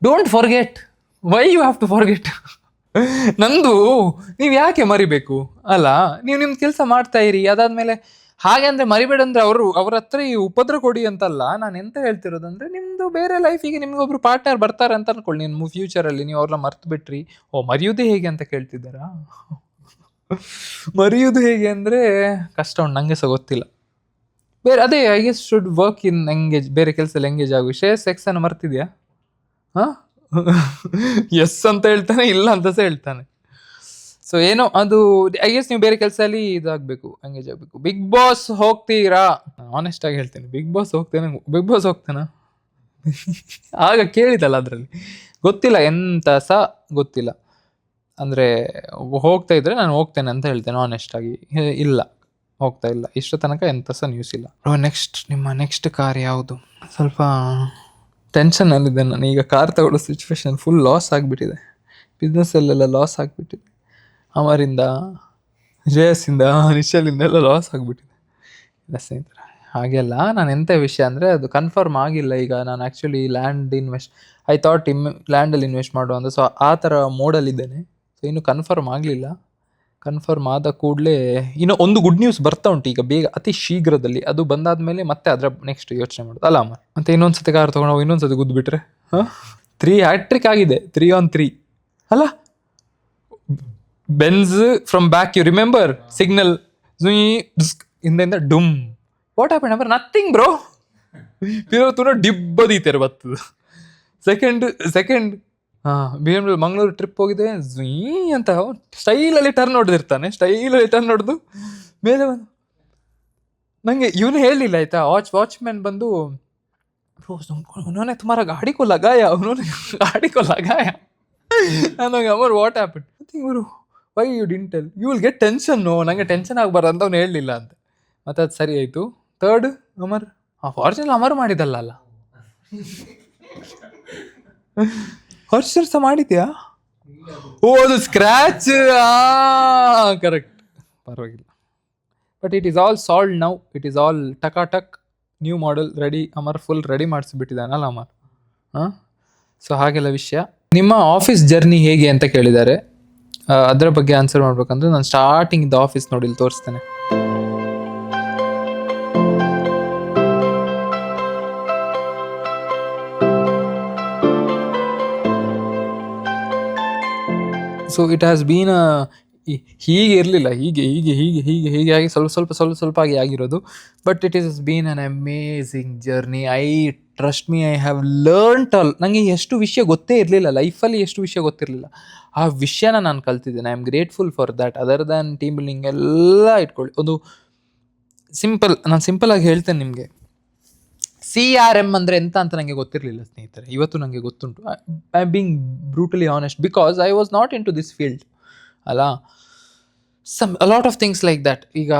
Don't forget. Why you have to forget? ನಂದು ನೀವು ಯಾಕೆ ಮರಿಬೇಕು ಅಲ್ಲ? ನೀವು ನಿಮ್ಮ ಕೆಲಸ ಮಾಡ್ತಾ ಇರಿ, ಅದಾದ್ಮೇಲೆ ಹಾಗೆ ಅಂದರೆ ಮರಿಬೇಡ ಅಂದರೆ ಅವ್ರ ಹತ್ರ ಈ ಉಪದ್ರ ಕೊಡಿ ಅಂತಲ್ಲ. ನಾನು ಎಂತ ಹೇಳ್ತಿರೋದಂದ್ರೆ, ನಿಮ್ಮದು ಬೇರೆ ಲೈಫಿಗೆ ನಿಮ್ಗೊಬ್ರು ಪಾರ್ಟ್ನರ್ ಬರ್ತಾರೆ ಅಂತ ಅನ್ಕೊಳ್ಳಿ. ನಿಮ್ಮ ಫ್ಯೂಚರಲ್ಲಿ ನೀವು ಅವ್ರನ್ನ ಮರ್ತು ಬಿಟ್ರಿ. ಓ, ಮರೆಯೋದೇ ಹೇಗೆ ಅಂತ ಕೇಳ್ತಿದ್ದಾರಾ? ಮರೆಯೋದು ಹೇಗೆ ಅಂದರೆ ಕಷ್ಟ ಉಂಟು, ನನಗೆ ಸಹ ಗೊತ್ತಿಲ್ಲ. ಬೇರೆ ಅದೇ I guess should work in engage, ಬೇರೆ ಕೆಲಸದಲ್ಲಿ ಎಂಗೇಜ್ ಆಗು. ಸೆಕ್ಸ್ ಅನ್ನು ಮರ್ತಿದ್ಯಾ? ಹಾಂ, ಎಸ್ ಅಂತ ಹೇಳ್ತಾನೆ, ಇಲ್ಲ ಅಂತ ಸಹ ಹೇಳ್ತಾನೆ. ಸೊ ಏನೋ ಅದು ಐ ಗೆಸ್ ನೀವು ಬೇರೆ ಕೆಲಸದಲ್ಲಿ ಇದಾಗಬೇಕು, ಎಂಗೇಜ್ ಆಗಬೇಕು. ಬಿಗ್ ಬಾಸ್ ಹೋಗ್ತೀರಾ? ಆನೆಸ್ಟ್ ಆಗಿ ಹೇಳ್ತೇನೆ, ಬಿಗ್ ಬಾಸ್ ಹೋಗ್ತೇನೆ. ಬಿಗ್ ಬಾಸ್ ಹೋಗ್ತೇನಾ? ಆಗ ಕೇಳಿದಲ್ಲ, ಅದರಲ್ಲಿ ಗೊತ್ತಿಲ್ಲ, ಎಂತ ಸಹ ಗೊತ್ತಿಲ್ಲ. ಅಂದರೆ ಹೋಗ್ತಾ ಇದ್ರೆ ನಾನು ಹೋಗ್ತೇನೆ ಅಂತ ಹೇಳ್ತೇನೆ ಆನೆಸ್ಟ್ ಆಗಿ. ಇಲ್ಲ, ಹೋಗ್ತಾ ಇಲ್ಲ, ಇಷ್ಟು ತನಕ ಎಂತ ಸಹ ನ್ಯೂಸ್ ಇಲ್ಲ. ನೆಕ್ಸ್ಟ್, ನಿಮ್ಮ ನೆಕ್ಸ್ಟ್ ಕಾರ್ ಯಾವುದು? ಸ್ವಲ್ಪ ಟೆನ್ಷನಲ್ಲಿದ್ದೆ ನಾನು. ಈಗ ಕಾರ್ ತಗೊಳ್ಳೋ ಸಿಚುವೇಶನ್ ಫುಲ್ ಲಾಸ್ ಆಗಿಬಿಟ್ಟಿದೆ, ಬಿಸ್ನೆಸ್ಸಲ್ಲೆಲ್ಲ ಲಾಸ್ ಆಗಿಬಿಟ್ಟಿದೆ. ಅಮರಿಂದ, ಶ್ರೇಯಸ್ಸಿಂದ, ನಿಶಲಿಂದ ಎಲ್ಲ ಲಾಸ್ ಆಗಿಬಿಟ್ಟಿದೆ. ಇಲ್ಲ ಸ್ನೇಹಿತರೆ, ಹಾಗೆಲ್ಲ ನಾನು ಎಂಥ ವಿಷಯ ಅಂದರೆ ಅದು ಕನ್ಫರ್ಮ್ ಆಗಿಲ್ಲ. ಈಗ ನಾನು ಆ್ಯಕ್ಚುಲಿ ಐ ಥಾಟ್ ಲ್ಯಾಂಡಲ್ಲಿ ಇನ್ವೆಸ್ಟ್ ಮಾಡುವ ಅಂತ. ಸೊ ಆ ಥರ ಮೋಡಲ್ಲಿದ್ದೇನೆ. ಸೊ ಇನ್ನೂ ಕನ್ಫರ್ಮ್ ಆಗಲಿಲ್ಲ. ಕನ್ಫರ್ಮ್ ಆದ ಕೂಡಲೇ ಇನ್ನೂ ಒಂದು ಗುಡ್ ನ್ಯೂಸ್ ಬರ್ತಾ ಉಂಟು ಈಗ, ಬೇಗ, ಅತಿ ಶೀಘ್ರದಲ್ಲಿ. ಅದು ಬಂದಾದ್ಮೇಲೆ ಮತ್ತೆ ಅದರ ನೆಕ್ಸ್ಟ್ ಯೋಚನೆ ಮಾಡೋದು ಅಲ್ಲ ಅಮ್ಮ. ಮತ್ತೆ ಇನ್ನೊಂದು ಸತಿ ಕಾರ್ ತೊಗೊಂಡು ಇನ್ನೊಂದು ಸತಿ ಗುದ್ದುಬಿಟ್ರೆ 3 ಹ್ಯಾಟ್ರಿಕ್ ಆಗಿದೆ, 3 on 3 ಅಲ್ಲ. Benz from back, you remember? Signal ಹಿಂದೆಯಿಂದ ಡುಮ್. What happen? Number nothing bro. ತುನ ಡಿಬ್ಬದೀತಾರೆ ಬರ್ತದೆ. Second B M W Mangaluru trip ಹೋಗಿದೆ, ಝೀ ಅಂತ ಸ್ಟೈಲಲ್ಲಿ ಟರ್ನ್ ಹೊಡೆದಿರ್ತಾನೆ. ಸ್ಟೈಲಲ್ಲಿ ಟರ್ನ್ ಹೊಡೆದು ಮೇಲೆ ಬಂದು ನನಗೆ ಇವನು ಹೇಳಲಿಲ್ಲ ಆಯ್ತಾ, ವಾಚ್ಮ್ಯಾನ್ ಬಂದು, ಉन्होंने तुम्हारा गाड़ी को लगाया, उन्होंने गाड़ी को लगाया. ನನಗೆ ಅಮರ್ ವಾಟ್ ಹ್ಯಾಪನ್? ಇವರು why you didn't tell, you will get tension. ನನಗೆ ಟೆನ್ಷನ್ ಆಗಬಾರ್ದು ಅಂತ ಅವ್ನು ಹೇಳಲಿಲ್ಲ ಅಂತ. ಮತ್ತೆ ಅದು ಸರಿ ಆಯಿತು. ಥರ್ಡ್ ಅಮರ್, ಫಾರ್ಚುನರ್ ಅಮರ್ ಮಾಡಿದಲ್ಲ ಅಲ್ಲ, ಫಾರ್ಚುನರ್ ಸಹ ಮಾಡಿದ್ಯಾ? ಓ, ಅದು ಸ್ಕ್ರ್ಯಾಚ್. ಕರೆಕ್ಟ್, ಪರವಾಗಿಲ್ಲ. But it is all sold now. It is all tuck new model ready. Amar full ready ಮಾಡಿಸಿಬಿಟ್ಟಿದ್ದಾನಲ್ಲ ಅಮರ್. ಸೊ ಹಾಗೆಲ್ಲ ವಿಷಯ. ನಿಮ್ಮ ಆಫೀಸ್ ಜರ್ನಿ ಹೇಗೆ ಅಂತ ಕೇಳಿದ್ದಾರೆ. ಅದರ ಬಗ್ಗೆ ಆನ್ಸರ್ ಮಾಡ್ಬೇಕಂದ್ರೆ ನಾನು ಸ್ಟಾರ್ಟಿಂಗ್ ಇದ್ದ ಆಫೀಸ್ ನೋಡಿ ಇಲ್ಲಿ ತೋರಿಸ್ತೇನೆ. ಸೊ ಇಟ್ ಹ್ಯಾಸ್ ಬೀನ್ ಹೀಗೆ ಇರಲಿಲ್ಲ, ಹೀಗೆ ಆಗಿ ಸ್ವಲ್ಪ ಆಗಿ ಆಗಿರೋದು. But it is been an amazing journey. Trust me, I have learned all. ನನಗೆ ಎಷ್ಟು ವಿಷಯ ಗೊತ್ತೇ ಇರಲಿಲ್ಲ ಲೈಫಲ್ಲಿ, ಎಷ್ಟು ವಿಷಯ ಗೊತ್ತಿರಲಿಲ್ಲ. ಆ ವಿಷಯನ ನಾನು ಕಲ್ತಿದ್ದೇನೆ. I am grateful for that. Other than team building ಎಲ್ಲ ಇಟ್ಕೊಳ್ಳಿ. ಒಂದು ನಾನು ಸಿಂಪಲಾಗಿ ಹೇಳ್ತೇನೆ ನಿಮಗೆ. CRM ಅಂದರೆ ಎಂತ ಅಂತ ನನಗೆ ಗೊತ್ತಿರಲಿಲ್ಲ ಸ್ನೇಹಿತರೆ. ಇವತ್ತು ನನಗೆ ಗೊತ್ತುಂಟು. I am being brutally honest because I was not into this field ಅಲ್ಲ. a lot of things like that. ಈಗ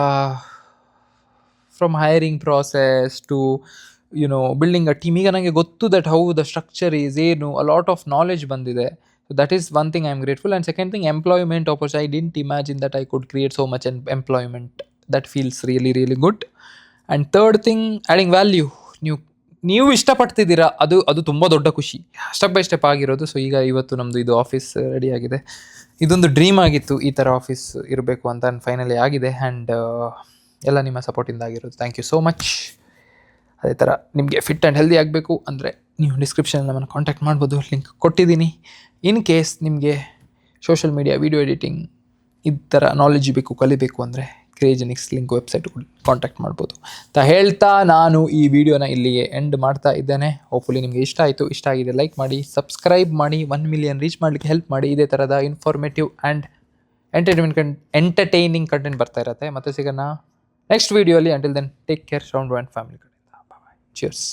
from hiring process to building a team. ಈಗ ನನಗೆ ಗೊತ್ತು that how the structure is ಏನು, ಅ ಲಾಟ್ ಆಫ್ ನಾಲೆಜ್ ಬಂದಿದೆ. So that is one thing I am grateful. And second thing, employment opportunity. I didn't imagine that I could create so much employment. That feels really really good. And third thing, adding value. ನೀವು ಇಷ್ಟಪಡ್ತಿದ್ದೀರಾ, ಅದು ತುಂಬ ದೊಡ್ಡ ಖುಷಿ. ಸ್ಟೆಪ್ ಬೈ ಸ್ಟೆಪ್ ಆಗಿರೋದು. ಸೊ ಈಗ ಇವತ್ತು ನಮ್ಮದು ಇದು ಆಫೀಸ್ ರೆಡಿ ಆಗಿದೆ. ಇದೊಂದು ಡ್ರೀಮ್ ಆಗಿತ್ತು ಈ ಥರ ಆಫೀಸ್ ಇರಬೇಕು ಅಂತ, ಫೈನಲಿ ಆಗಿದೆ. ಆ್ಯಂಡ್ ಎಲ್ಲ ನಿಮ್ಮ ಸಪೋರ್ಟಿಂದ ಆಗಿರೋದು. Thank you so much. ಅದೇ ಥರ ನಿಮಗೆ ಫಿಟ್ ಆ್ಯಂಡ್ ಹೆಲ್ದಿ ಆಗಬೇಕು ಅಂದರೆ ನೀವು ಡಿಸ್ಕ್ರಿಪ್ಷನಲ್ಲಿ ನಮ್ಮನ್ನು ಕಾಂಟ್ಯಾಕ್ಟ್ ಮಾಡ್ಬೋದು, ಲಿಂಕ್ ಕೊಟ್ಟಿದ್ದೀನಿ. ಇನ್ ಕೇಸ್ ನಿಮಗೆ ಸೋಷಲ್ ಮೀಡಿಯಾ, ವಿಡಿಯೋ ಎಡಿಟಿಂಗ್ ಈ ಥರ ನಾಲೆಜ್ ಬೇಕು, ಕಲಿಬೇಕು ಅಂದರೆ ಕ್ರಿಯೇಜೆನಿಕ್ಸ್ ಲಿಂಕ್ ವೆಬ್ಸೈಟ್ ಕಾಂಟ್ಯಾಕ್ಟ್ ಮಾಡ್ಬೋದು ಅಂತ ಹೇಳ್ತಾ ನಾನು ಈ ವಿಡಿಯೋನ ಇಲ್ಲಿಗೆ ಎಂಡ್ ಮಾಡ್ತಾ ಇದ್ದೇನೆ. ಹೋಪ್ಫುಲಿ ನಿಮಗೆ ಇಷ್ಟ ಆಯಿತು. ಇಷ್ಟ ಆಗಿದೆ ಲೈಕ್ ಮಾಡಿ, ಸಬ್ಸ್ಕ್ರೈಬ್ ಮಾಡಿ, 1 ಮಿಲಿಯನ್ ರೀಚ್ ಮಾಡಲಿಕ್ಕೆ ಹೆಲ್ಪ್ ಮಾಡಿ. ಇದೇ ಥರದ ಇನ್ಫಾರ್ಮೇಟಿವ್ ಆ್ಯಂಡ್ ಎಂಟರ್ಟೈನಿಂಗ್ ಕಂಟೆಂಟ್ ಬರ್ತಾ ಇರುತ್ತೆ. ಮತ್ತೆ ಸಿಗೋಣ ನೆಕ್ಸ್ಟ್ ವಿಡಿಯೋಲಿ. Until then take care, sound and family ಕಡೆಯಿಂದ. ಬಾಯ್. ಚಿಯರ್ಸ್.